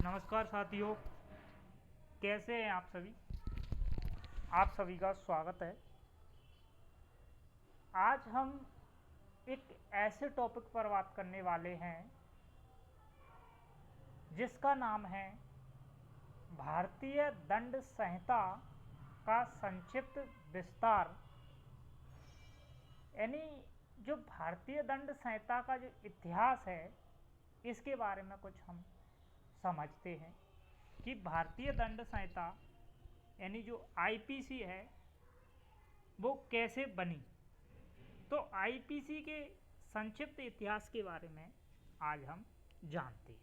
नमस्कार साथियों, कैसे हैं आप सभी। आप सभी का स्वागत है। आज हम एक ऐसे टॉपिक पर बात करने वाले हैं जिसका नाम है भारतीय दंड संहिता का संक्षिप्त विस्तार। यानी जो भारतीय दंड संहिता का जो इतिहास है, इसके बारे में कुछ हम समझते हैं कि भारतीय दंड संहिता यानी जो आईपीसी है वो कैसे बनी। तो आईपीसी के संक्षिप्त इतिहास के बारे में आज हम जानते हैं।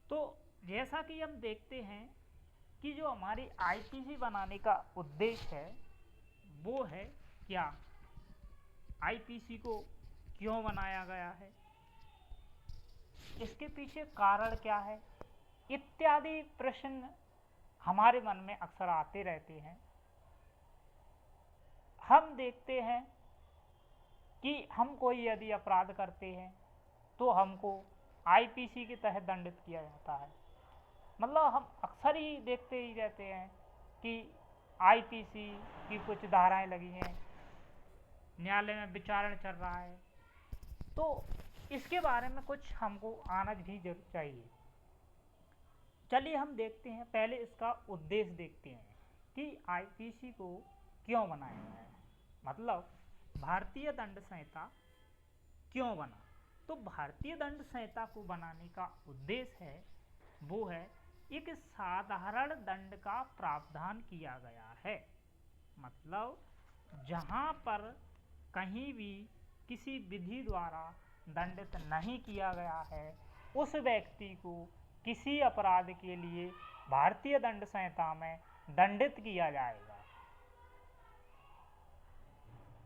तो जैसा कि हम देखते हैं कि जो हमारी आईपीसी बनाने का उद्देश्य है वो है क्या, आईपीसी को क्यों बनाया गया है, इसके पीछे कारण क्या है, इत्यादि प्रश्न हमारे मन में अक्सर आते रहते हैं। हम देखते हैं कि हम कोई यदि अपराध करते हैं तो हमको आईपीसी के तहत दंडित किया जाता है। मतलब हम अक्सर ही देखते ही रहते हैं कि आईपीसी की कुछ धाराएं लगी हैं, न्यायालय में विचारण चल रहा है। तो इसके बारे में कुछ हमको आना भी जरूर चाहिए। चलिए हम देखते हैं, पहले इसका उद्देश्य देखते हैं कि आईपीसी को क्यों बनाया गया है। मतलब भारतीय दंड संहिता क्यों बना। तो भारतीय दंड संहिता को बनाने का उद्देश्य है वो है एक साधारण दंड का प्रावधान किया गया है। मतलब जहां पर कहीं भी किसी विधि द्वारा दंडित नहीं किया गया है उस व्यक्ति को किसी अपराध के लिए भारतीय दंड संहिता में दंडित किया जाएगा।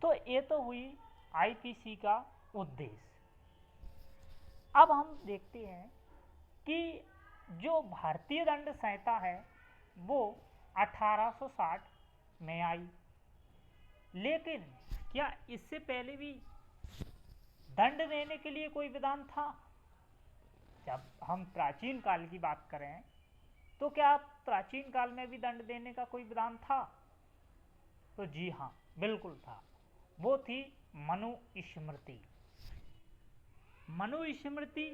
तो ये तो हुई आईपीसी का उद्देश्य। अब हम देखते हैं कि जो भारतीय दंड संहिता है वो 1860 में आई, लेकिन क्या इससे पहले भी दंड देने के लिए कोई विधान था। जब हम प्राचीन काल की बात करें तो क्या प्राचीन काल में भी दंड देने का कोई विधान था। तो जी हाँ, बिल्कुल था। वो थी मनु स्मृति। मनु स्मृति,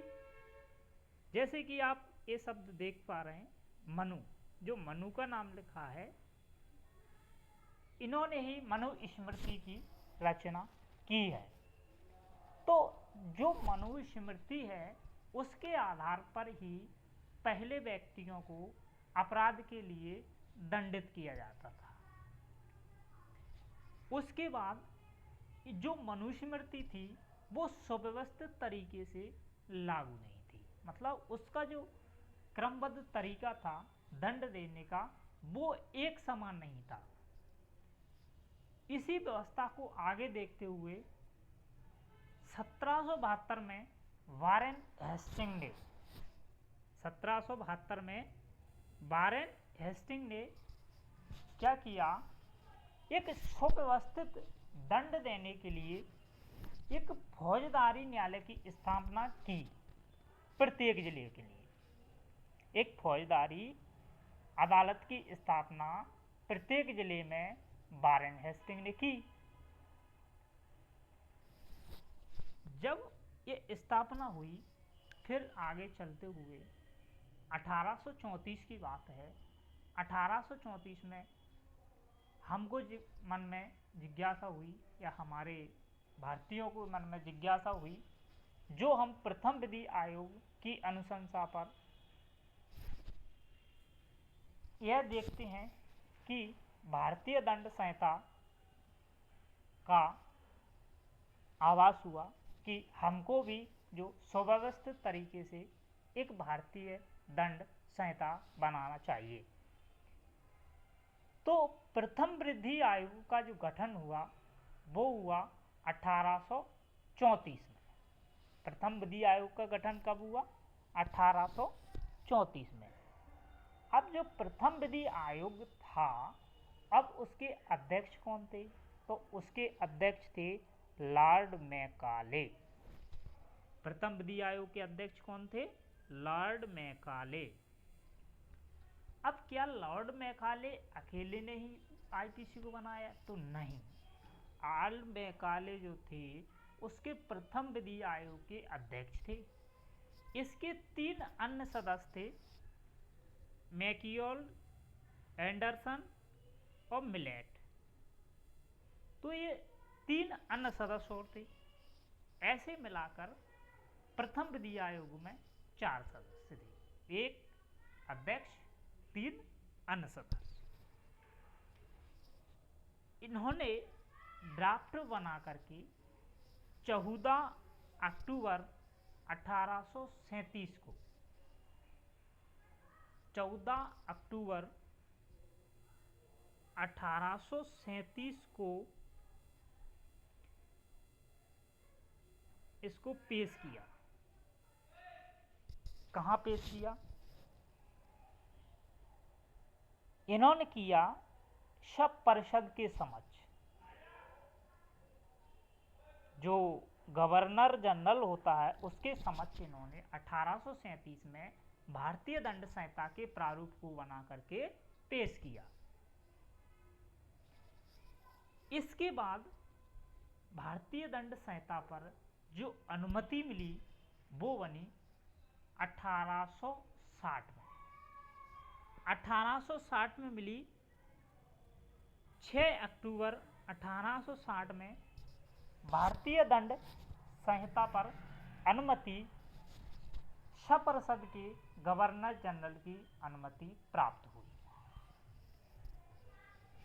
जैसे कि आप ये शब्द देख पा रहे हैं, मनु, जो मनु का नाम लिखा है, इन्होंने ही मनु स्मृति की रचना की है। तो जो मनु स्मृति है उसके आधार पर ही पहले व्यक्तियों को अपराध के लिए दंडित किया जाता था। उसके बाद जो मनुस्मृति थी वो सुव्यवस्थित तरीके से लागू नहीं थी। मतलब उसका जो क्रमबद्ध तरीका था दंड देने का वो एक समान नहीं था। इसी व्यवस्था को आगे देखते हुए 1772 में वारेन हेस्टिंग ने 1772 में वारेन हेस्टिंग ने क्या किया, एक सुव्यवस्थित दंड देने के लिए एक फौजदारी न्यायालय की स्थापना की। प्रत्येक जिले के लिए एक फौजदारी अदालत की स्थापना प्रत्येक जिले में वारेन हेस्टिंग ने की। जब ये स्थापना हुई, फिर आगे चलते हुए 1834 की बात है। 1834 में हमको मन में जिज्ञासा हुई, या हमारे भारतीयों को मन में जिज्ञासा हुई, जो हम प्रथम विधि आयोग की अनुशंसा पर यह देखते हैं कि भारतीय दंड संहिता का आभास हुआ कि हमको भी जो सुव्यवस्थित तरीके से एक भारतीय दंड संहिता बनाना चाहिए। तो प्रथम वृद्धि आयोग का जो गठन हुआ वो हुआ 1834 में। प्रथम विधि आयोग का गठन कब हुआ? 1834 में। अब जो प्रथम विधि आयोग था, अब उसके अध्यक्ष कौन थे? तो उसके अध्यक्ष थे लॉर्ड मैकाले। प्रथम विधि आयोग के अध्यक्ष कौन थे? Lord Macaulay. अब क्या लॉर्ड मैकाले अकेले ने ही आईपीसी को बनाया? तो नहीं, लॉर्ड मैकाले जो थे उसके प्रथम विधि आयोग के अध्यक्ष थे। इसके 3 अन्य सदस्य थे, मैकियोल, एंडरसन और मिलेट। तो ये 3 अन्य सदस्य और थे। ऐसे मिलाकर प्रथम विधि आयोग में 4 सदस्य थे, 1 अध्यक्ष, 3 अन्य सदस्य। इन्होंने ड्राफ्ट बना करके 14 अक्टूबर 1837 को 14 अक्टूबर 1837 को इसको पेश किया। कहाँ पेश किया? इन्होंने किया सब परिषद के समक्ष। जो गवर्नर जनरल होता है उसके समक्ष इन्होंने 1837 में भारतीय दंड संहिता के प्रारूप को बना करके पेश किया। इसके बाद भारतीय दंड संहिता पर जो अनुमति मिली वो बनी 1860 में। 1860 में मिली। 6 अक्टूबर 1860 में भारतीय दंड संहिता पर अनुमति सपरिषद के गवर्नर जनरल की अनुमति प्राप्त हुई।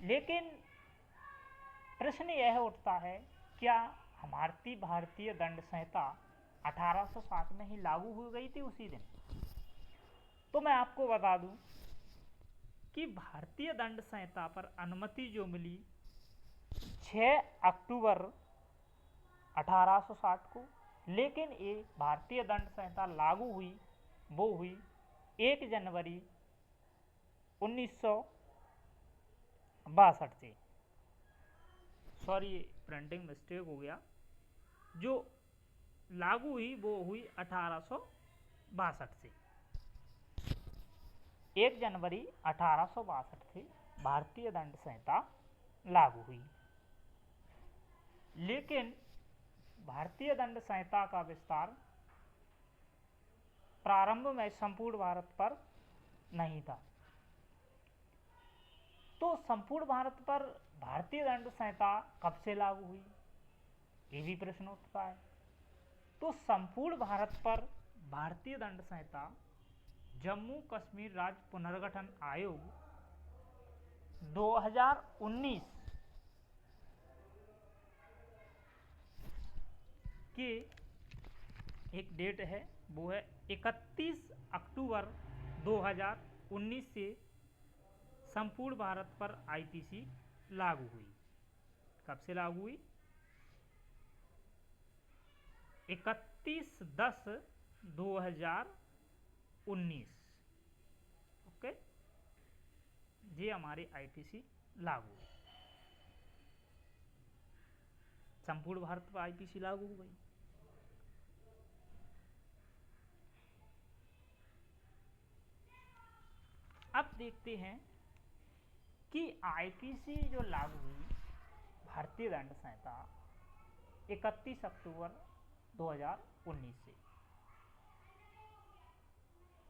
लेकिन प्रश्न यह उठता है, क्या हमारी भारतीय दंड संहिता 1860 में ही लागू हो गई थी उसी दिन? तो मैं आपको बता दूं कि भारतीय दंड संहिता पर अनुमति जो मिली 6 अक्टूबर 1860 को, लेकिन ये भारतीय दंड संहिता लागू हुई वो हुई 1 जनवरी 1962 से। सॉरी, प्रिंटिंग मिस्टेक हो गया। जो लागू हुई वो हुई 1862 से। 1 जनवरी 1862 से भारतीय दंड संहिता लागू हुई। लेकिन भारतीय दंड संहिता का विस्तार प्रारंभ में संपूर्ण भारत पर नहीं था। तो संपूर्ण भारत पर भारतीय दंड संहिता कब से लागू हुई, ये भी प्रश्न उठता है। तो संपूर्ण भारत पर भारतीय दंड संहिता जम्मू कश्मीर राज्य पुनर्गठन आयोग 2019 के एक डेट है, वो है 31 अक्टूबर 2019 से संपूर्ण भारत पर आईपीसी लागू हुई। कब से लागू हुई? 31/10/2019। ओके, ये हमारी आईपीसी लागू हुई, संपूर्ण भारत पर आईपीसी लागू हो गई। अब देखते हैं कि आईपीसी जो लागू हुई भारतीय दंड संहिता 31 अक्टूबर 2019 से।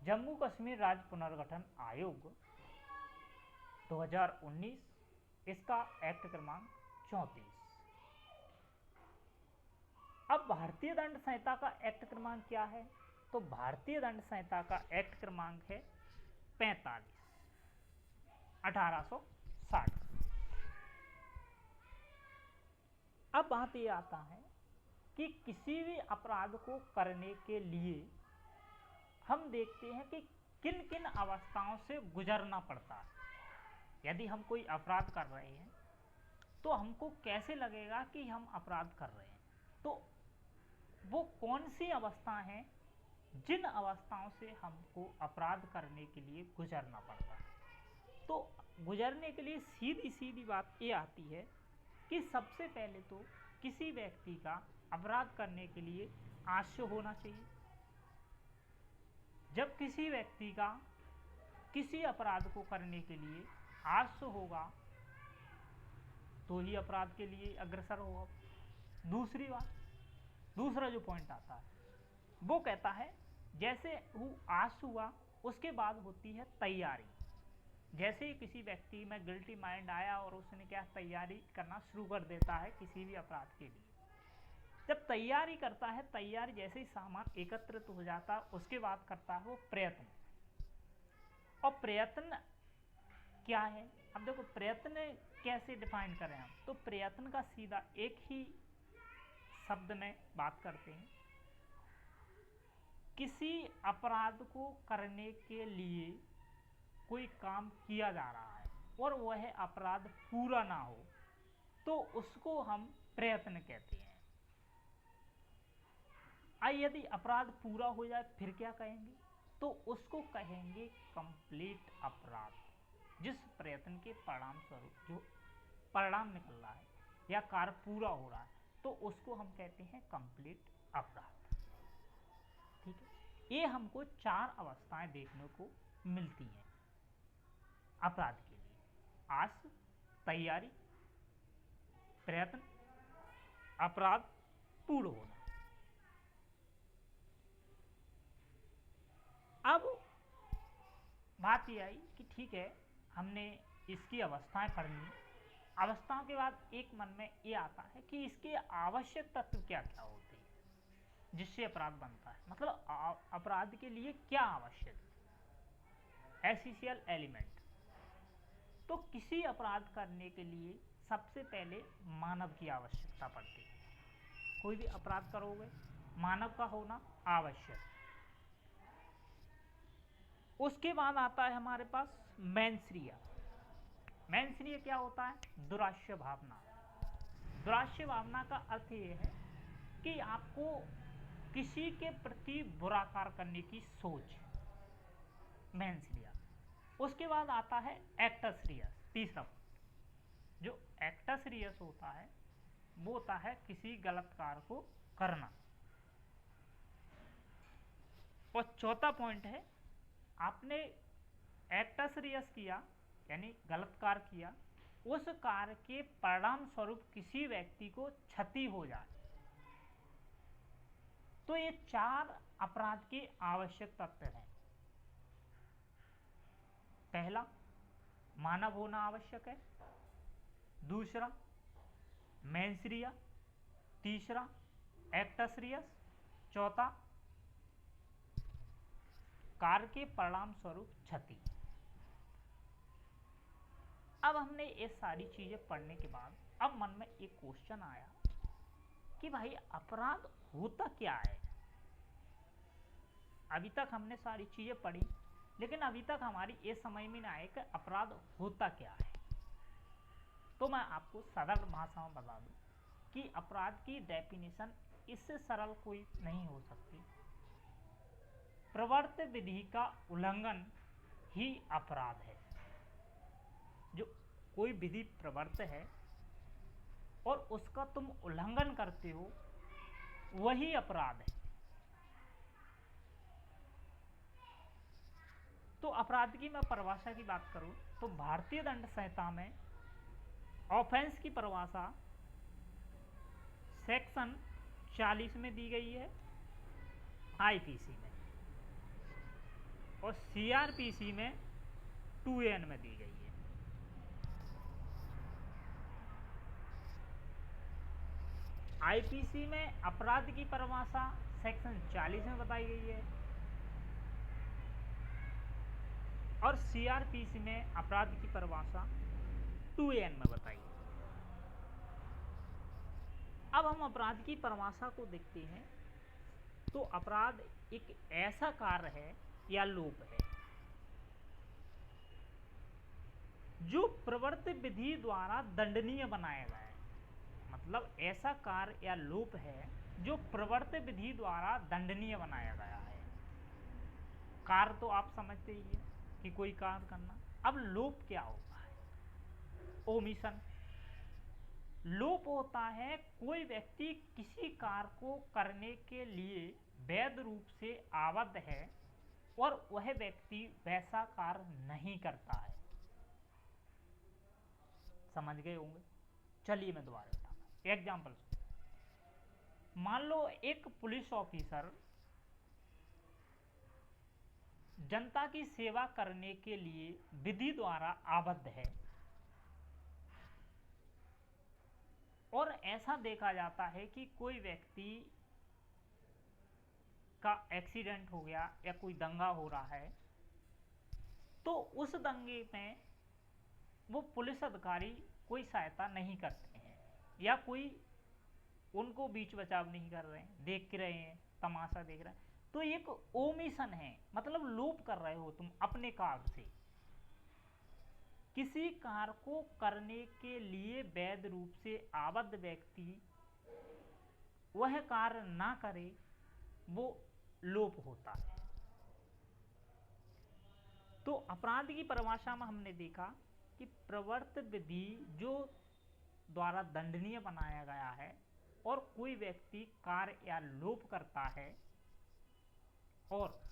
जम्मू कश्मीर राज्य पुनर्गठन आयोग 2019, इसका एक्ट क्रमांक 34। अब भारतीय दंड संहिता का एक्ट क्रमांक क्या है? तो भारतीय दंड संहिता का एक्ट क्रमांक है 45 1860। अब बात ये आता है कि किसी भी अपराध को करने के लिए हम देखते हैं कि किन किन अवस्थाओं से गुजरना पड़ता है। यदि हम कोई अपराध कर रहे हैं तो हमको कैसे लगेगा कि हम अपराध कर रहे हैं? तो वो कौन सी अवस्था है जिन अवस्थाओं से हमको अपराध करने के लिए गुजरना पड़ता है? तो गुजरने के लिए सीधी सीधी बात ये आती है कि सबसे पहले तो किसी व्यक्ति का अपराध करने के लिए आशय होना चाहिए। जब किसी व्यक्ति का किसी अपराध को करने के लिए आशय होगा तो ही अपराध के लिए अग्रसर होगा। दूसरी बात, दूसरा जो पॉइंट आता है वो कहता है जैसे वो आशय हुआ उसके बाद होती है तैयारी। जैसे ही किसी व्यक्ति में गिल्टी माइंड आया और उसने क्या तैयारी करना शुरू कर देता है किसी भी अपराध के लिए। जब तैयारी करता है, तैयारी जैसे ही सामान एकत्रित हो जाता है उसके बाद करता है वो प्रयत्न। और प्रयत्न क्या है? अब देखो प्रयत्न कैसे डिफाइन करें हम, तो प्रयत्न का सीधा एक ही शब्द में बात करते हैं, किसी अपराध को करने के लिए कोई काम किया जा रहा है और वह अपराध पूरा ना हो तो उसको हम प्रयत्न कहते हैं। यदि अपराध पूरा हो जाए फिर क्या कहेंगे? तो उसको कहेंगे कंप्लीट अपराध। जिस प्रयत्न के परिणाम स्वरूप जो परिणाम निकल रहा है या कार्य पूरा हो रहा है तो उसको हम कहते हैं कंप्लीट अपराध। ठीक है, ये हमको 4 अवस्थाएं देखने को मिलती हैं अपराध के लिए: आस, तैयारी, प्रयत्न, अपराध पूर्ण होना। अब बात यह आई कि ठीक है, हमने इसकी अवस्थाएं पढ़ ली। अवस्थाओं के बाद एक मन में ये आता है कि इसके आवश्यक तत्व क्या क्या होते हैं जिससे अपराध बनता है, मतलब अपराध के लिए क्या आवश्यक है, एसेंशियल एलिमेंट। तो किसी अपराध करने के लिए सबसे पहले मानव की आवश्यकता पड़ती है। कोई भी अपराध करोगे मानव का होना आवश्यक। उसके बाद आता है हमारे पास मैंसरिया। मैंसरिया क्या होता है? दुराश्य भावना। दुराश्य भावना का अर्थ ये है कि आपको किसी के प्रति बुरा कार्य करने की सोच, मैंसरिया। उसके बाद आता है एक्टस रियस, तीसरा। जो एक्टस रियस होता है वो होता है किसी गलत कार्य को करना। और चौथा पॉइंट है, आपने एक्टस रियस किया यानी गलत कार्य किया, उस कार्य के परिणाम स्वरूप किसी व्यक्ति को क्षति हो जाए, तो ये 4 अपराध के आवश्यक तत्व हैं। पहला, मानव होना आवश्यक है। दूसरा, मैंसरिया। तीसरा, एक्टस रियस। चौथा, कार्य के परिणाम स्वरूप क्षति। अब हमने ये सारी चीजें पढ़ने के बाद अब मन में एक क्वेश्चन आया कि भाई अपराध होता क्या है? अभी तक हमने सारी चीजें पढ़ी लेकिन अभी तक हमारी ये समझ में नहीं आया कि अपराध होता क्या है। तो मैं आपको सरल भाषा में बता दूं कि अपराध की डेफिनेशन इससे सरल कोई नहीं हो सकती। प्रवर्त विधि का उल्लंघन ही अपराध है। जो कोई विधि प्रवर्त है और उसका तुम उल्लंघन करते हो वही अपराध है। तो अपराध की मैं परिभाषा की बात करूं तो भारतीय दंड संहिता में ऑफेंस की परिभाषा सेक्शन 40 में दी गई है आईपीसी में, और सीआरपीसी में 2N में दी गई है। आईपीसी में अपराध की परिभाषा सेक्शन 40 में बताई गई है और सीआरपीसी में अपराध की परिभाषा 2N में बताई है। अब हम अपराध की परिभाषा को देखते हैं तो अपराध एक ऐसा कार्य है या लोप है जो प्रवर्त विधि द्वारा दंडनीय बनाया गया है। मतलब ऐसा कार्य या लोप है जो प्रवर्त विधि द्वारा दंडनीय बनाया गया है। कार्य तो आप समझते ही हैं कि कोई कार्य करना। अब लोप क्या होता है? ओमिशन। लोप होता है कोई व्यक्ति किसी कार्य को करने के लिए वैध रूप से आबद्ध है और वह व्यक्ति वैसा कार्य नहीं करता है। समझ गए होंगे। चलिए मैं दोबारा बताता, एग्जाम्पल। मान लो एक पुलिस ऑफिसर जनता की सेवा करने के लिए विधि द्वारा आबद्ध है, और ऐसा देखा जाता है कि कोई व्यक्ति का एक्सीडेंट हो गया या कोई दंगा हो रहा है, तो उस दंगे में वो पुलिस अधिकारी कोई सहायता नहीं करते हैं या कोई उनको बीच बचाव नहीं कर रहे हैं, देख के रहे हैं, तमाशा देख रहे हैं, तो एक ओमिशन है, मतलब लोप कर रहे हो तुम अपने कार्य से। किसी कार्य को करने के लिए वैध रूप से आबद्ध व्यक्ति वह कार्य ना करे, वो लोप होता है। तो अपराध की परिभाषा में हमने देखा कि प्रवर्त विधि जो द्वारा दंडनीय बनाया गया है और कोई व्यक्ति कार्य या लोप करता है, और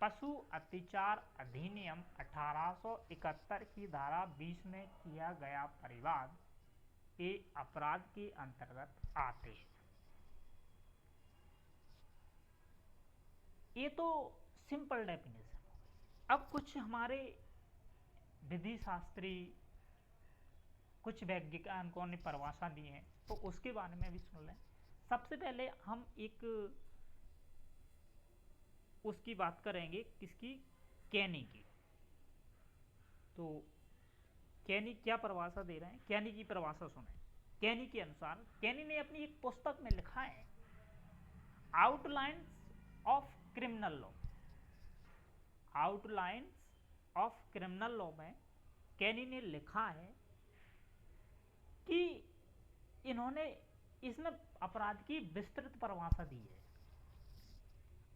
पशु अत्याचार अधिनियम 1871 की धारा 20 में किया गया परिवाद ये अपराध के अंतर्गत आते हैं। ये तो सिंपल डेफिनेशन। अब कुछ हमारे विधि शास्त्री, कुछ वैज्ञानिकों ने परिभाषा दी है, तो उसके बारे में भी सुन लें। सबसे पहले हम एक उसकी बात करेंगे, किसकी? कैनी की। तो कैनी क्या परिभाषा दे रहे हैं, कैनी की परिभाषा सुने। कैनी के अनुसार, कैनी ने अपनी एक पुस्तक में लिखा है outlines of criminal law. Outlines of criminal law में कैनी ने लिखा है कि इन्होंने इसमें अपराध की विस्तृत परिभाषा दी है।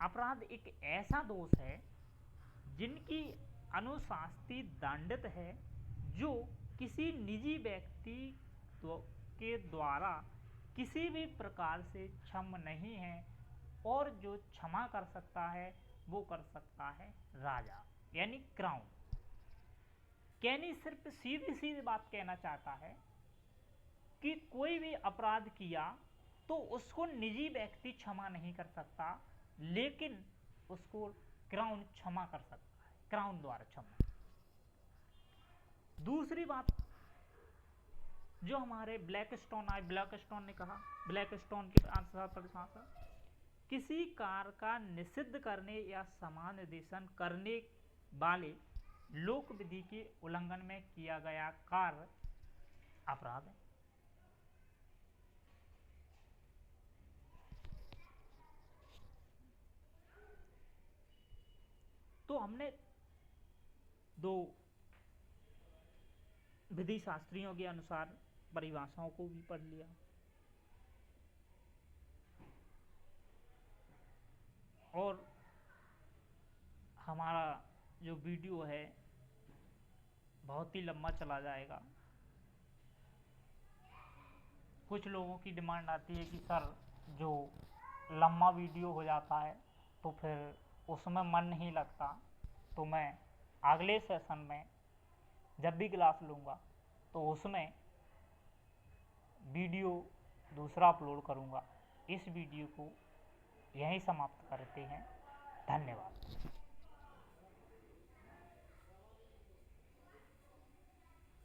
अपराध एक ऐसा दोष है जिनकी अनुशास्ति दंडित है, जो किसी निजी व्यक्ति के द्वारा किसी भी प्रकार से क्षम नहीं है, और जो क्षमा कर सकता है वो कर सकता है राजा, यानी क्राउन। कैनी सिर्फ सीधी सीधी बात कहना चाहता है कि कोई भी अपराध किया तो उसको निजी व्यक्ति क्षमा नहीं कर सकता, लेकिन उसको क्राउन क्षमा कर सकता है, क्राउन द्वारा क्षमा। दूसरी बात जो हमारे ब्लैकस्टोन आए, ब्लैकस्टोन ने कहा, ब्लैकस्टोन के अनुसार परिभाषा, किसी कार्य का निषिद्ध करने या समानिदेशन करने वाले लोक विधि के उल्लंघन में किया गया कार्य अपराध है। तो हमने दो विधि शास्त्रियों के अनुसार परिभाषाओं को भी पढ़ लिया, और हमारा जो वीडियो है बहुत ही लंबा चला जाएगा। कुछ लोगों की डिमांड आती है कि सर जो लंबा वीडियो हो जाता है तो फिर उसमें मन नहीं लगता, तो मैं अगले सेशन में जब भी क्लास लूँगा तो उसमें वीडियो दूसरा अपलोड करूँगा। इस वीडियो को यहीं समाप्त करते हैं। धन्यवाद।